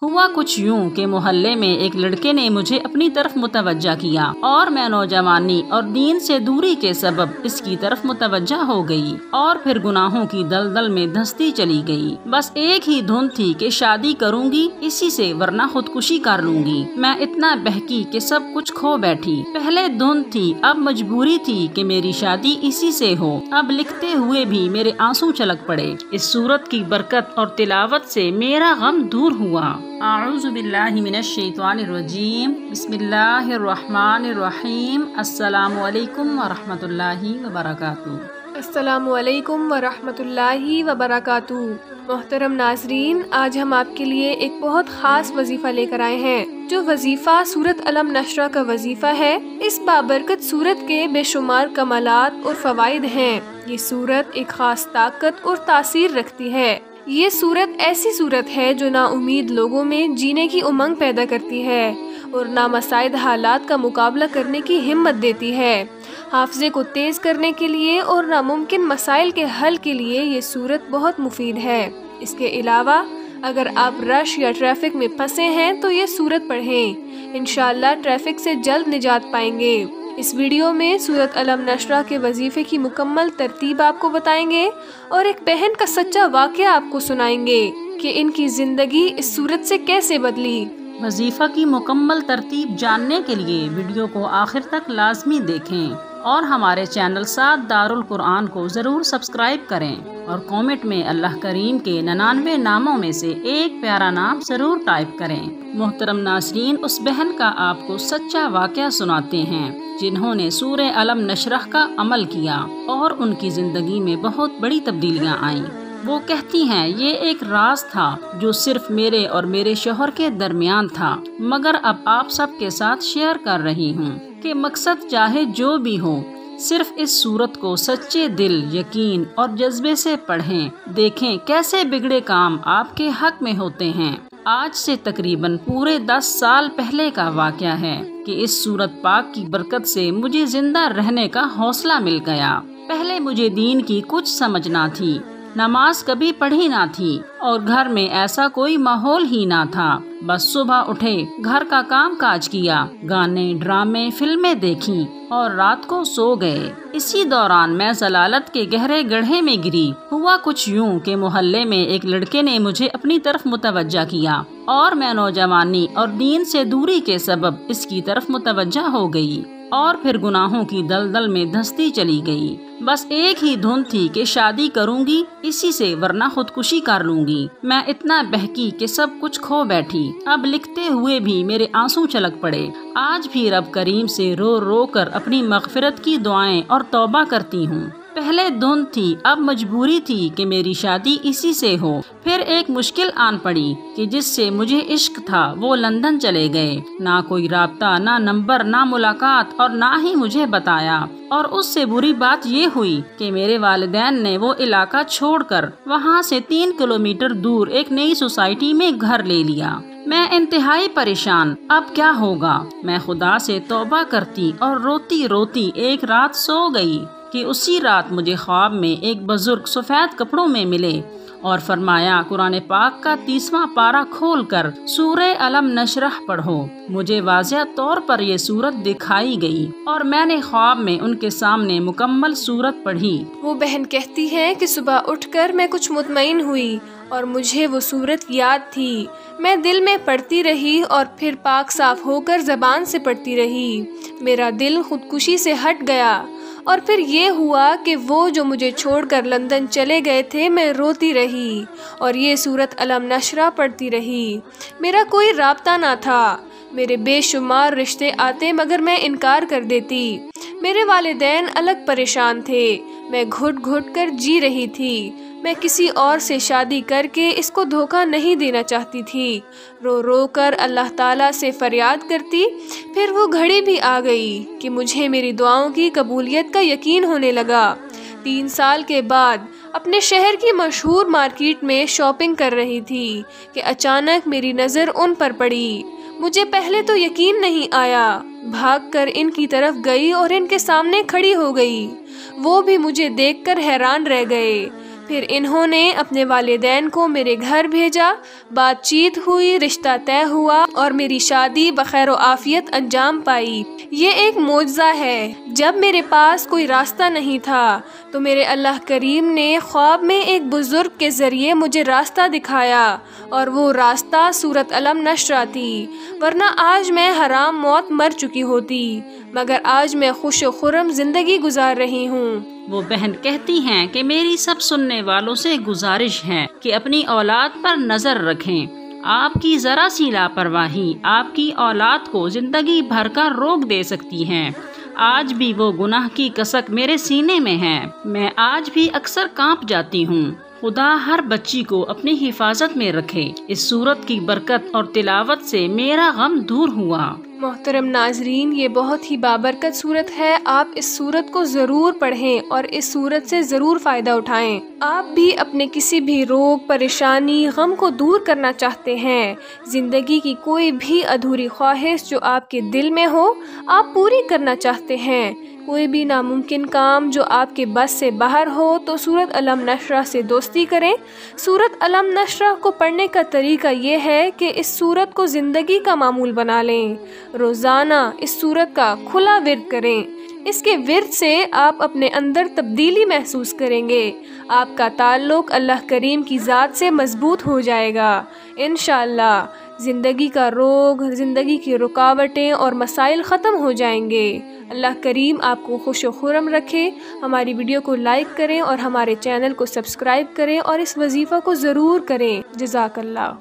हुआ कुछ यूं कि मोहल्ले में एक लड़के ने मुझे अपनी तरफ मुतवज्जा किया और मैं नौजवानी और दीन से दूरी के सबब इसकी तरफ मुतवज्जा हो गई और फिर गुनाहों की दलदल में धंसती चली गई। बस एक ही धुन थी कि शादी करूंगी इसी से, वरना खुदकुशी कर लूंगी। मैं इतना बहकी कि सब कुछ खो बैठी। पहले धुन थी, अब मजबूरी थी कि मेरी शादी इसी से हो। अब लिखते हुए भी मेरे आंसू छलक पड़े। इस सूरत की बरकत और तिलावत से मेरा गम दूर हुआ। आऊज़ु बिल्लाहि मिनश शैतानिर रजीम। बिस्मिल्लाहिर्रहमानिर्रहीम। अस्सलामु अलैकुम व रहमतुल्लाहि व बरकातुहू। अस्सलामु अलैकुम व रहमतुल्लाहि व बरकातुहू। मोहतरम नाजरीन, आज हम आपके लिए एक बहुत ख़ास वजीफ़ा लेकर आए हैं। जो वजीफ़ा सूरत अलम नशरा का वजीफ़ा है। इस बाबरकत सूरत के बेशुमार कमालात और फ़वाइद हैं। ये सूरत एक ख़ास ताकत और तासीर रखती है। ये सूरत ऐसी सूरत है जो ना उम्मीद लोगों में जीने की उमंग पैदा करती है और ना मसाइद हालात का मुकाबला करने की हिम्मत देती है। हाफ़ज़े को तेज़ करने के लिए और नामुमकिन मसाइल के हल के लिए ये सूरत बहुत मुफीद है। इसके अलावा अगर आप रश या ट्रैफिक में फंसे हैं तो ये सूरत पढ़ें। इंशाअल्लाह ट्रैफिक से जल्द निजात पाएंगे। इस वीडियो में सूरत अलम नशरा के वजीफ़े की मुकम्मल तरतीब आपको बताएंगे और एक बहन का सच्चा वाक़या आपको सुनाएंगे कि इनकी ज़िंदगी इस सूरत से कैसे बदली। वजीफ़ा की मुकम्मल तरतीब जानने के लिए वीडियो को आखिर तक लाजमी देखें और हमारे चैनल साथ दारुल कुरान को ज़रूर सब्सक्राइब करें और कमेंट में अल्लाह करीम के 99 नामों में से एक प्यारा नाम ज़रूर टाइप करें। मोहतरम नाज़रीन, उस बहन का आपको सच्चा वाक़या सुनाते हैं जिन्होंने सूरह अलम नशरह का अमल किया और उनकी ज़िंदगी में बहुत बड़ी तब्दीलियाँ आईं। वो कहती हैं, ये एक राज था जो सिर्फ मेरे और मेरे शौहर के दरमियान था, मगर अब आप सब के साथ शेयर कर रही हूँ कि मकसद चाहे जो भी हो, सिर्फ इस सूरत को सच्चे दिल, यकीन और जज्बे से पढ़ें। देखें कैसे बिगड़े काम आपके हक में होते हैं। आज से तकरीबन पूरे 10 साल पहले का वाक़या है कि इस सूरत पाक की बरकत से मुझे जिंदा रहने का हौसला मिल गया। पहले मुझे दीन की कुछ समझ ना थी, नमाज कभी पढ़ी ना थी और घर में ऐसा कोई माहौल ही ना था। बस सुबह उठे, घर का काम काज किया, गाने, ड्रामे, फिल्में देखी और रात को सो गए। इसी दौरान मैं जलालत के गहरे गड्ढे में गिरी। हुआ कुछ यूं कि मोहल्ले में एक लड़के ने मुझे अपनी तरफ मुतवज्जा किया और मैं नौजवानी और दीन से दूरी के सबब इसकी तरफ मुतवज्जा हो गई और फिर गुनाहों की दलदल में धंसती चली गई। बस एक ही धुन थी कि शादी करूंगी इसी से, वरना खुदकुशी कर लूंगी। मैं इतना बहकी कि सब कुछ खो बैठी। अब लिखते हुए भी मेरे आंसू छलक पड़े। आज भी रब करीम से रो रो कर अपनी मगफिरत की दुआएं और तौबा करती हूँ। पहले धुन थी, अब मजबूरी थी कि मेरी शादी इसी से हो। फिर एक मुश्किल आन पड़ी कि जिससे मुझे इश्क था वो लंदन चले गए। ना कोई राब्ता, ना नंबर, ना मुलाकात और ना ही मुझे बताया। और उससे बुरी बात ये हुई कि मेरे वालिदैन ने वो इलाका छोड़कर वहाँ से 3 किलोमीटर दूर एक नई सोसाइटी में घर ले लिया। मैं इंतहाई परेशान, अब क्या होगा। मैं खुदा से तौबा करती और रोती रोती एक रात सो गई कि उसी रात मुझे ख्वाब में एक बुजुर्ग सफ़ेद कपड़ों में मिले और फरमाया, कुरान पाक का 30वां पारा खोलकर सूरह अलम नशरह पढ़ो। मुझे वाज़िह तौर पर ये सूरत दिखाई गई और मैंने ख्वाब में उनके सामने मुकम्मल सूरत पढ़ी। वो बहन कहती है कि सुबह उठकर मैं कुछ मुतमईन हुई और मुझे वो सूरत याद थी। मैं दिल में पढ़ती रही और फिर पाक साफ होकर ज़बान से पढ़ती रही। मेरा दिल खुदकुशी से हट गया और फिर ये हुआ कि वो जो मुझे छोड़कर लंदन चले गए थे, मैं रोती रही और ये सूरत अलम नशरा पढ़ती रही। मेरा कोई राब्ता ना था। मेरे बेशुमार रिश्ते आते मगर मैं इनकार कर देती। मेरे वालिदैन अलग परेशान थे। मैं घुट घुट कर जी रही थी। मैं किसी और से शादी करके इसको धोखा नहीं देना चाहती थी। रो रो कर अल्लाह ताला से फरियाद करती। फिर वो घड़ी भी आ गई कि मुझे मेरी दुआओं की कबूलियत का यकीन होने लगा। 3 साल के बाद अपने शहर की मशहूर मार्केट में शॉपिंग कर रही थी कि अचानक मेरी नज़र उन पर पड़ी। मुझे पहले तो यकीन नहीं आया। भागकर इनकी तरफ गई और इनके सामने खड़ी हो गई। वो भी मुझे देखकर हैरान रह गए। پھر انہوں نے اپنے والدین کو میرے گھر بھیجا، بات چیت ہوئی، رشتہ طے ہوا اور میری شادی بخیر و عافیت انجام پائی۔ یہ ایک معجزہ ہے۔ جب میرے پاس کوئی راستہ نہیں تھا تو میرے اللہ کریم نے خواب میں ایک بزرگ کے ذریعے مجھے راستہ دکھایا، اور وہ راستہ سورۃ الم نشرہ تھی، ورنہ آج میں حرام موت مر چکی ہوتی، مگر آج میں خوش و خرم زندگی گزار رہی ہوں۔ وہ بہن کہتی ہیں کہ میری سب سننے والوں سے گزارش ہے کہ اپنی اولاد پر نظر رکھیں۔ آپ کی ذرا سی لاپرواہی آپ کی اولاد کو زندگی بھر کا روک دے سکتی ہے۔ آج بھی وہ گناہ کی کسک میرے سینے میں ہے، میں آج بھی اکثر کانپ جاتی ہوں۔ خدا ہر بچی کو اپنی حفاظت میں رکھے۔ اس سورت کی برکت اور تلاوت سے میرا غم دور ہوا۔ محترم ناظرین، یہ بہت ہی بابرکت سورت ہے۔ آپ اس سورت کو ضرور پڑھیں اور اس سورت سے ضرور فائدہ اٹھائیں۔ آپ بھی اپنے کسی بھی روگ، پریشانی، غم کو دور کرنا چاہتے ہیں، زندگی کی کوئی بھی ادھوری خواہش جو آپ کے دل میں ہو آپ پوری کرنا چاہتے ہیں، کوئی بھی ناممکن کام جو آپ کے بس سے باہر ہو، تو سورۃ الم نشرہ سے دوستی کریں۔ سورۃ الم نشرہ کو پڑھنے کا طریقہ یہ ہے کہ اس سورت کو زندگی کا معمول بنا لیں۔ روزانہ اس سورت کا کھلا ورد کریں۔ اس کے ورد سے آپ اپنے اندر تبدیلی محسوس کریں گے، آپ کا تعلق اللہ کریم کی ذات سے مضبوط ہو جائے گا۔ انشاءاللہ زندگی کا روگ، زندگی کی رکاوٹیں اور مسائل ختم ہو جائیں گے۔ اللہ کریم آپ کو خوش و خرم رکھے۔ ہماری ویڈیو کو لائک کریں اور ہمارے چینل کو سبسکرائب کریں اور اس وظیفہ کو ضرور کریں۔ جزاک اللہ۔